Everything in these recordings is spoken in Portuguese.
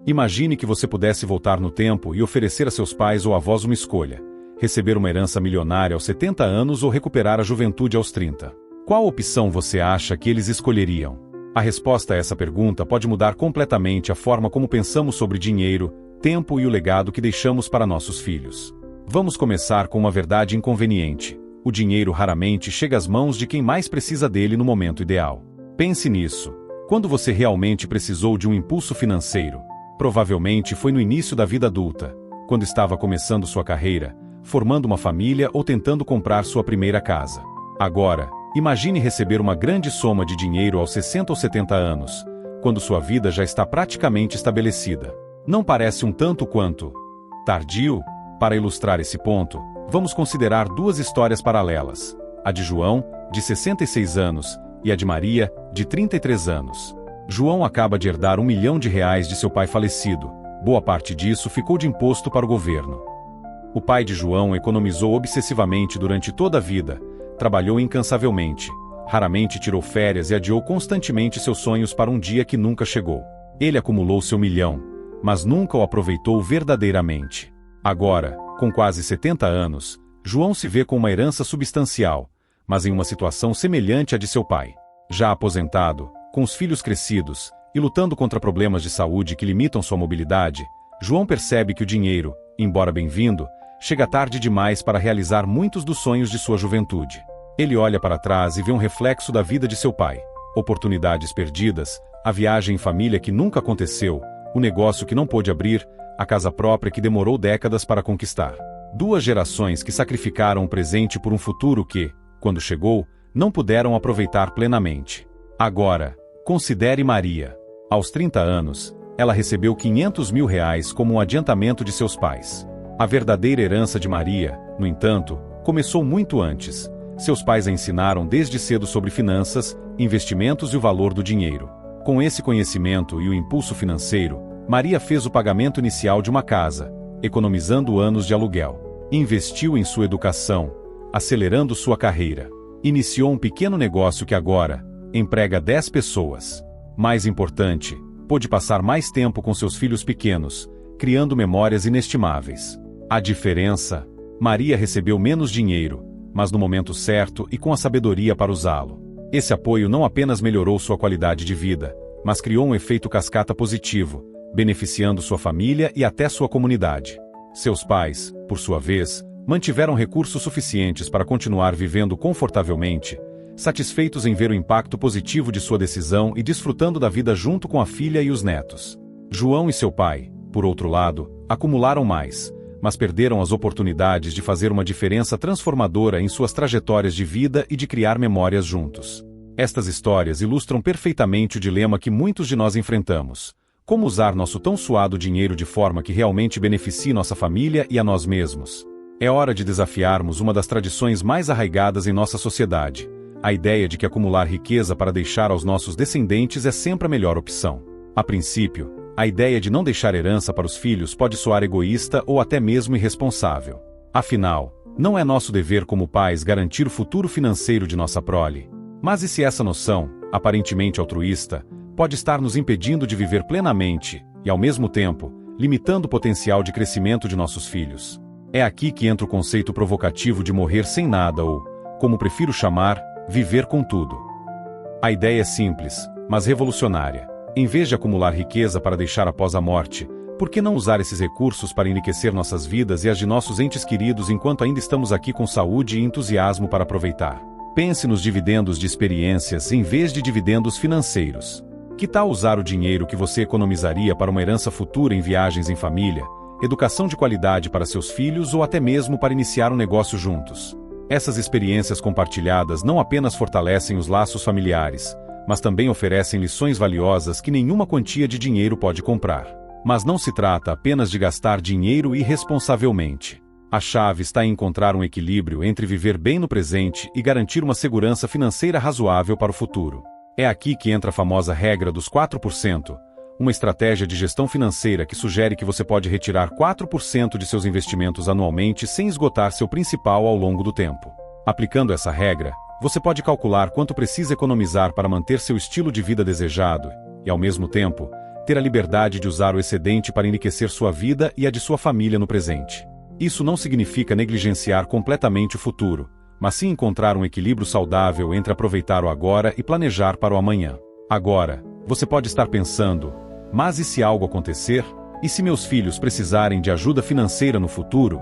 Imagine que você pudesse voltar no tempo e oferecer a seus pais ou avós uma escolha: receber uma herança milionária aos 70 anos ou recuperar a juventude aos 30. Qual opção você acha que eles escolheriam? A resposta a essa pergunta pode mudar completamente a forma como pensamos sobre dinheiro, tempo e o legado que deixamos para nossos filhos. Vamos começar com uma verdade inconveniente: o dinheiro raramente chega às mãos de quem mais precisa dele no momento ideal. Pense nisso. Quando você realmente precisou de um impulso financeiro? Provavelmente foi no início da vida adulta, quando estava começando sua carreira, formando uma família ou tentando comprar sua primeira casa. Agora, imagine receber uma grande soma de dinheiro aos 60 ou 70 anos, quando sua vida já está praticamente estabelecida. Não parece um tanto quanto tardio? Para ilustrar esse ponto, vamos considerar duas histórias paralelas: a de João, de 66 anos, e a de Maria, de 33 anos. João acaba de herdar R$1 milhão de seu pai falecido. Boa parte disso ficou de imposto para o governo. O pai de João economizou obsessivamente durante toda a vida, trabalhou incansavelmente, raramente tirou férias e adiou constantemente seus sonhos para um dia que nunca chegou. Ele acumulou seu milhão, mas nunca o aproveitou verdadeiramente. Agora, com quase 70 anos, João se vê com uma herança substancial, mas em uma situação semelhante à de seu pai. Já aposentado, com os filhos crescidos, e lutando contra problemas de saúde que limitam sua mobilidade, João percebe que o dinheiro, embora bem-vindo, chega tarde demais para realizar muitos dos sonhos de sua juventude. Ele olha para trás e vê um reflexo da vida de seu pai: oportunidades perdidas, a viagem em família que nunca aconteceu, o negócio que não pôde abrir, a casa própria que demorou décadas para conquistar. Duas gerações que sacrificaram o presente por um futuro que, quando chegou, não puderam aproveitar plenamente. Agora, considere Maria. Aos 30 anos, ela recebeu R$500 mil como um adiantamento de seus pais. A verdadeira herança de Maria, no entanto, começou muito antes. Seus pais a ensinaram desde cedo sobre finanças, investimentos e o valor do dinheiro. Com esse conhecimento e o impulso financeiro, Maria fez o pagamento inicial de uma casa, economizando anos de aluguel. Investiu em sua educação, acelerando sua carreira. Iniciou um pequeno negócio que agora emprega 10 pessoas. Mais importante, pôde passar mais tempo com seus filhos pequenos, criando memórias inestimáveis. A diferença: Maria recebeu menos dinheiro, mas no momento certo e com a sabedoria para usá-lo. Esse apoio não apenas melhorou sua qualidade de vida, mas criou um efeito cascata positivo, beneficiando sua família e até sua comunidade. Seus pais, por sua vez, mantiveram recursos suficientes para continuar vivendo confortavelmente, satisfeitos em ver o impacto positivo de sua decisão e desfrutando da vida junto com a filha e os netos. João e seu pai, por outro lado, acumularam mais, mas perderam as oportunidades de fazer uma diferença transformadora em suas trajetórias de vida e de criar memórias juntos. Estas histórias ilustram perfeitamente o dilema que muitos de nós enfrentamos: como usar nosso tão suado dinheiro de forma que realmente beneficie nossa família e a nós mesmos. É hora de desafiarmos uma das tradições mais arraigadas em nossa sociedade: a ideia de que acumular riqueza para deixar aos nossos descendentes é sempre a melhor opção. A princípio, a ideia de não deixar herança para os filhos pode soar egoísta ou até mesmo irresponsável. Afinal, não é nosso dever como pais garantir o futuro financeiro de nossa prole. Mas e se essa noção, aparentemente altruísta, pode estar nos impedindo de viver plenamente e, ao mesmo tempo, limitando o potencial de crescimento de nossos filhos? É aqui que entra o conceito provocativo de morrer sem nada ou, como prefiro chamar, viver com tudo. A ideia é simples, mas revolucionária. Em vez de acumular riqueza para deixar após a morte, por que não usar esses recursos para enriquecer nossas vidas e as de nossos entes queridos enquanto ainda estamos aqui com saúde e entusiasmo para aproveitar? Pense nos dividendos de experiências em vez de dividendos financeiros. Que tal usar o dinheiro que você economizaria para uma herança futura em viagens em família, educação de qualidade para seus filhos ou até mesmo para iniciar um negócio juntos? Essas experiências compartilhadas não apenas fortalecem os laços familiares, mas também oferecem lições valiosas que nenhuma quantia de dinheiro pode comprar. Mas não se trata apenas de gastar dinheiro irresponsavelmente. A chave está em encontrar um equilíbrio entre viver bem no presente e garantir uma segurança financeira razoável para o futuro. É aqui que entra a famosa regra dos 4%, uma estratégia de gestão financeira que sugere que você pode retirar 4% de seus investimentos anualmente sem esgotar seu principal ao longo do tempo. Aplicando essa regra, você pode calcular quanto precisa economizar para manter seu estilo de vida desejado e, ao mesmo tempo, ter a liberdade de usar o excedente para enriquecer sua vida e a de sua família no presente. Isso não significa negligenciar completamente o futuro, mas sim encontrar um equilíbrio saudável entre aproveitar o agora e planejar para o amanhã. Agora, você pode estar pensando, mas e se algo acontecer? E se meus filhos precisarem de ajuda financeira no futuro?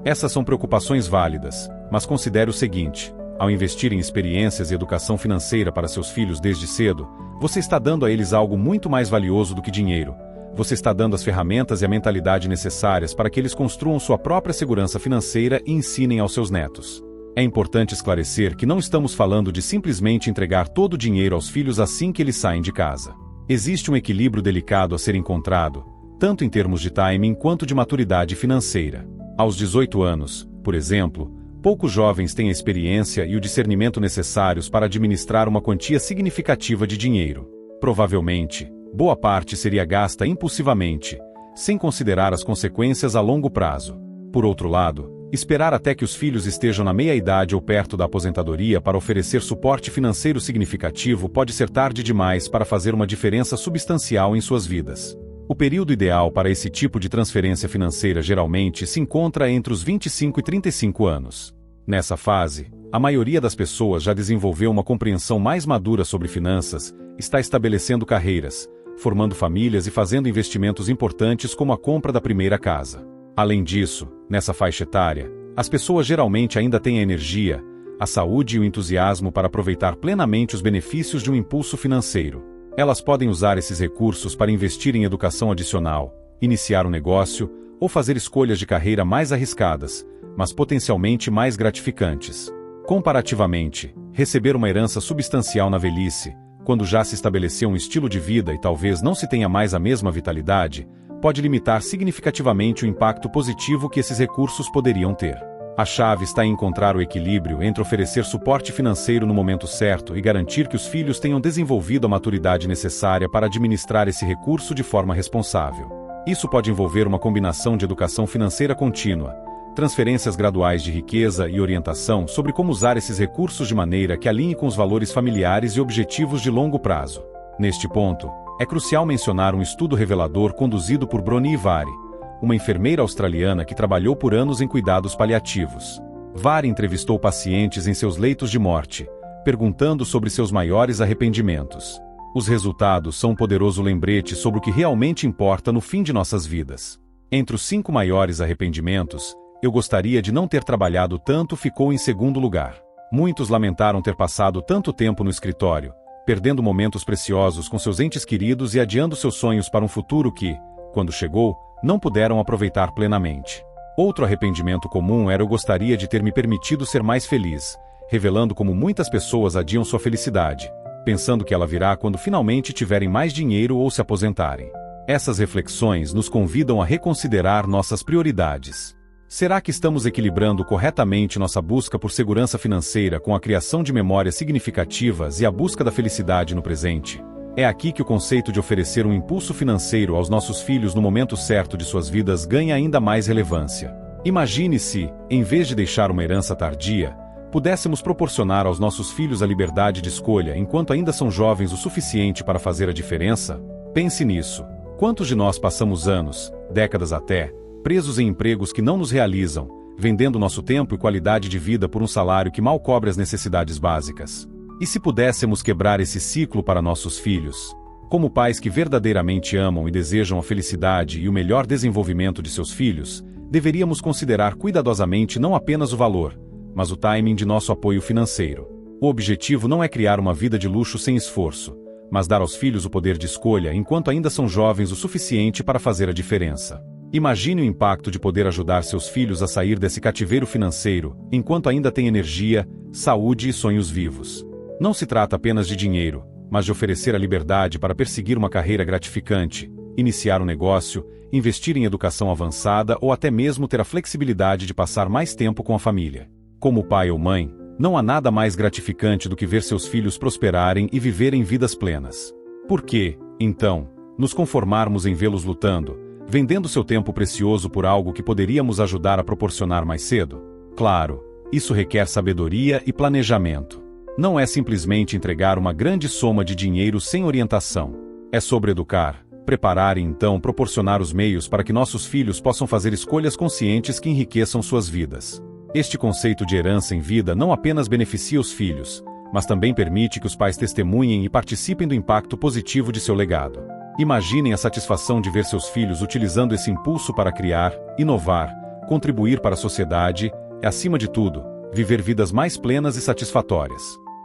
Essas são preocupações válidas, mas considere o seguinte: ao investir em experiências e educação financeira para seus filhos desde cedo, você está dando a eles algo muito mais valioso do que dinheiro. Você está dando as ferramentas e a mentalidade necessárias para que eles construam sua própria segurança financeira e ensinem aos seus netos. É importante esclarecer que não estamos falando de simplesmente entregar todo o dinheiro aos filhos assim que eles saem de casa. Existe um equilíbrio delicado a ser encontrado, tanto em termos de timing quanto de maturidade financeira. Aos 18 anos, por exemplo, poucos jovens têm a experiência e o discernimento necessários para administrar uma quantia significativa de dinheiro. Provavelmente, boa parte seria gasta impulsivamente, sem considerar as consequências a longo prazo. Por outro lado, esperar até que os filhos estejam na meia-idade ou perto da aposentadoria para oferecer suporte financeiro significativo pode ser tarde demais para fazer uma diferença substancial em suas vidas. O período ideal para esse tipo de transferência financeira geralmente se encontra entre os 25 e 35 anos. Nessa fase, a maioria das pessoas já desenvolveu uma compreensão mais madura sobre finanças, está estabelecendo carreiras, formando famílias e fazendo investimentos importantes como a compra da primeira casa. Além disso, nessa faixa etária, as pessoas geralmente ainda têm a energia, a saúde e o entusiasmo para aproveitar plenamente os benefícios de um impulso financeiro. Elas podem usar esses recursos para investir em educação adicional, iniciar um negócio ou fazer escolhas de carreira mais arriscadas, mas potencialmente mais gratificantes. Comparativamente, receber uma herança substancial na velhice, quando já se estabeleceu um estilo de vida e talvez não se tenha mais a mesma vitalidade, pode limitar significativamente o impacto positivo que esses recursos poderiam ter. A chave está em encontrar o equilíbrio entre oferecer suporte financeiro no momento certo e garantir que os filhos tenham desenvolvido a maturidade necessária para administrar esse recurso de forma responsável. Isso pode envolver uma combinação de educação financeira contínua, transferências graduais de riqueza e orientação sobre como usar esses recursos de maneira que alinhe com os valores familiares e objetivos de longo prazo. Neste ponto, é crucial mencionar um estudo revelador conduzido por Bronnie Ware, uma enfermeira australiana que trabalhou por anos em cuidados paliativos. Ware entrevistou pacientes em seus leitos de morte, perguntando sobre seus maiores arrependimentos. Os resultados são um poderoso lembrete sobre o que realmente importa no fim de nossas vidas. Entre os 5 maiores arrependimentos, eu gostaria de não ter trabalhado tanto ficou em segundo lugar. Muitos lamentaram ter passado tanto tempo no escritório, perdendo momentos preciosos com seus entes queridos e adiando seus sonhos para um futuro que, quando chegou, não puderam aproveitar plenamente. Outro arrependimento comum era eu gostaria de ter me permitido ser mais feliz, revelando como muitas pessoas adiam sua felicidade, pensando que ela virá quando finalmente tiverem mais dinheiro ou se aposentarem. Essas reflexões nos convidam a reconsiderar nossas prioridades. Será que estamos equilibrando corretamente nossa busca por segurança financeira com a criação de memórias significativas e a busca da felicidade no presente? É aqui que o conceito de oferecer um impulso financeiro aos nossos filhos no momento certo de suas vidas ganha ainda mais relevância. Imagine se, em vez de deixar uma herança tardia, pudéssemos proporcionar aos nossos filhos a liberdade de escolha enquanto ainda são jovens o suficiente para fazer a diferença? Pense nisso. Quantos de nós passamos anos, décadas até, presos em empregos que não nos realizam, vendendo nosso tempo e qualidade de vida por um salário que mal cobre as necessidades básicas? E se pudéssemos quebrar esse ciclo para nossos filhos? Como pais que verdadeiramente amam e desejam a felicidade e o melhor desenvolvimento de seus filhos, deveríamos considerar cuidadosamente não apenas o valor, mas o timing de nosso apoio financeiro. O objetivo não é criar uma vida de luxo sem esforço, mas dar aos filhos o poder de escolha enquanto ainda são jovens o suficiente para fazer a diferença. Imagine o impacto de poder ajudar seus filhos a sair desse cativeiro financeiro, enquanto ainda têm energia, saúde e sonhos vivos. Não se trata apenas de dinheiro, mas de oferecer a liberdade para perseguir uma carreira gratificante, iniciar um negócio, investir em educação avançada ou até mesmo ter a flexibilidade de passar mais tempo com a família. Como pai ou mãe, não há nada mais gratificante do que ver seus filhos prosperarem e viverem vidas plenas. Por que, então, nos conformarmos em vê-los lutando, vendendo seu tempo precioso por algo que poderíamos ajudar a proporcionar mais cedo? Claro, isso requer sabedoria e planejamento. Não é simplesmente entregar uma grande soma de dinheiro sem orientação. É sobre educar, Preparar e então proporcionar os meios para que nossos filhos possam fazer escolhas conscientes que enriqueçam suas vidas. Este conceito de herança em vida não apenas beneficia os filhos, mas também permite que os pais testemunhem e participem do impacto positivo de seu legado. Imaginem a satisfação de ver seus filhos utilizando esse impulso para criar, inovar, contribuir para a sociedade e, acima de tudo, viver vidas mais plenas e satisfatórias.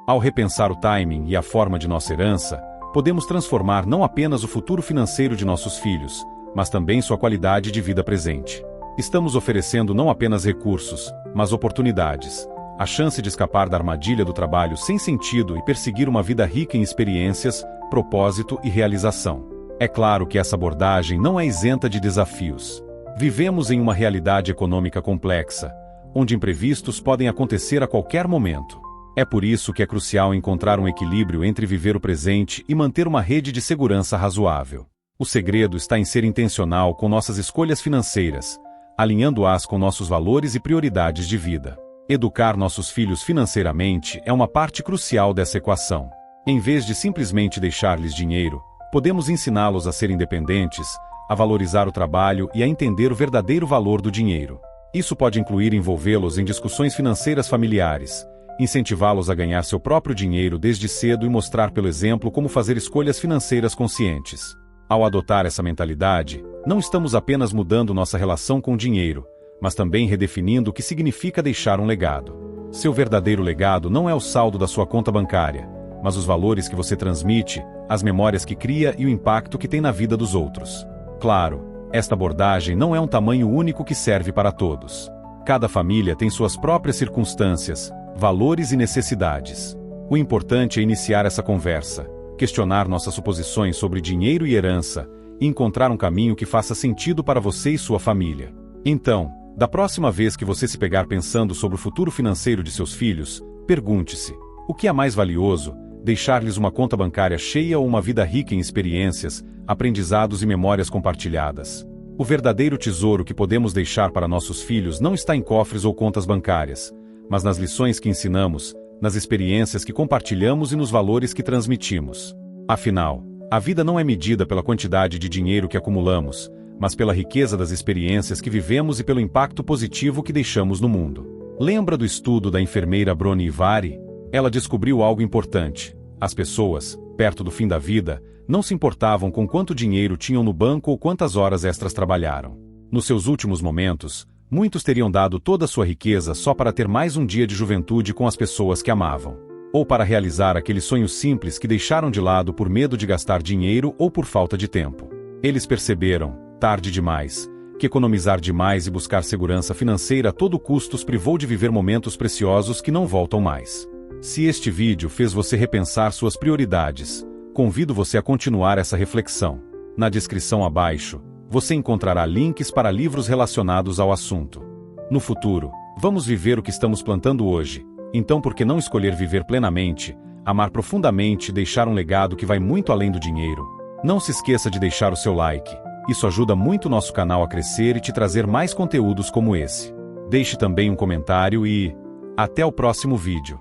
Ao repensar o timing e a forma de nossa herança, podemos transformar não apenas o futuro financeiro de nossos filhos, mas também sua qualidade de vida presente. Estamos oferecendo não apenas recursos, mas oportunidades. A chance de escapar da armadilha do trabalho sem sentido e perseguir uma vida rica em experiências, propósito e realização. É claro que essa abordagem não é isenta de desafios. Vivemos em uma realidade econômica complexa, onde imprevistos podem acontecer a qualquer momento. É por isso que é crucial encontrar um equilíbrio entre viver o presente e manter uma rede de segurança razoável. O segredo está em ser intencional com nossas escolhas financeiras, alinhando-as com nossos valores e prioridades de vida. Educar nossos filhos financeiramente é uma parte crucial dessa equação. Em vez de simplesmente deixar-lhes dinheiro, podemos ensiná-los a ser independentes, a valorizar o trabalho e a entender o verdadeiro valor do dinheiro. Isso pode incluir envolvê-los em discussões financeiras familiares, incentivá-los a ganhar seu próprio dinheiro desde cedo e mostrar pelo exemplo como fazer escolhas financeiras conscientes. Ao adotar essa mentalidade, não estamos apenas mudando nossa relação com o dinheiro, mas também redefinindo o que significa deixar um legado. Seu verdadeiro legado não é o saldo da sua conta bancária, mas os valores que você transmite, as memórias que cria e o impacto que tem na vida dos outros. Claro, esta abordagem não é um tamanho único que serve para todos. Cada família tem suas próprias circunstâncias, valores e necessidades. O importante é iniciar essa conversa, questionar nossas suposições sobre dinheiro e herança, e encontrar um caminho que faça sentido para você e sua família. Então, da próxima vez que você se pegar pensando sobre o futuro financeiro de seus filhos, pergunte-se: o que é mais valioso, deixar-lhes uma conta bancária cheia ou uma vida rica em experiências, aprendizados e memórias compartilhadas? O verdadeiro tesouro que podemos deixar para nossos filhos não está em cofres ou contas bancárias, mas nas lições que ensinamos, nas experiências que compartilhamos e nos valores que transmitimos. Afinal, a vida não é medida pela quantidade de dinheiro que acumulamos, mas pela riqueza das experiências que vivemos e pelo impacto positivo que deixamos no mundo. Lembra do estudo da enfermeira Bronnie Ivari? Ela descobriu algo importante. As pessoas, perto do fim da vida, não se importavam com quanto dinheiro tinham no banco ou quantas horas extras trabalharam. Nos seus últimos momentos, muitos teriam dado toda a sua riqueza só para ter mais um dia de juventude com as pessoas que amavam. Ou para realizar aquele sonho simples que deixaram de lado por medo de gastar dinheiro ou por falta de tempo. Eles perceberam, tarde demais, que economizar demais e buscar segurança financeira a todo custo os privou de viver momentos preciosos que não voltam mais. Se este vídeo fez você repensar suas prioridades, convido você a continuar essa reflexão. Na descrição abaixo, você encontrará links para livros relacionados ao assunto. No futuro, vamos viver o que estamos plantando hoje, então por que não escolher viver plenamente, amar profundamente e deixar um legado que vai muito além do dinheiro? Não se esqueça de deixar o seu like, isso ajuda muito o nosso canal a crescer e te trazer mais conteúdos como esse. Deixe também um comentário e até o próximo vídeo.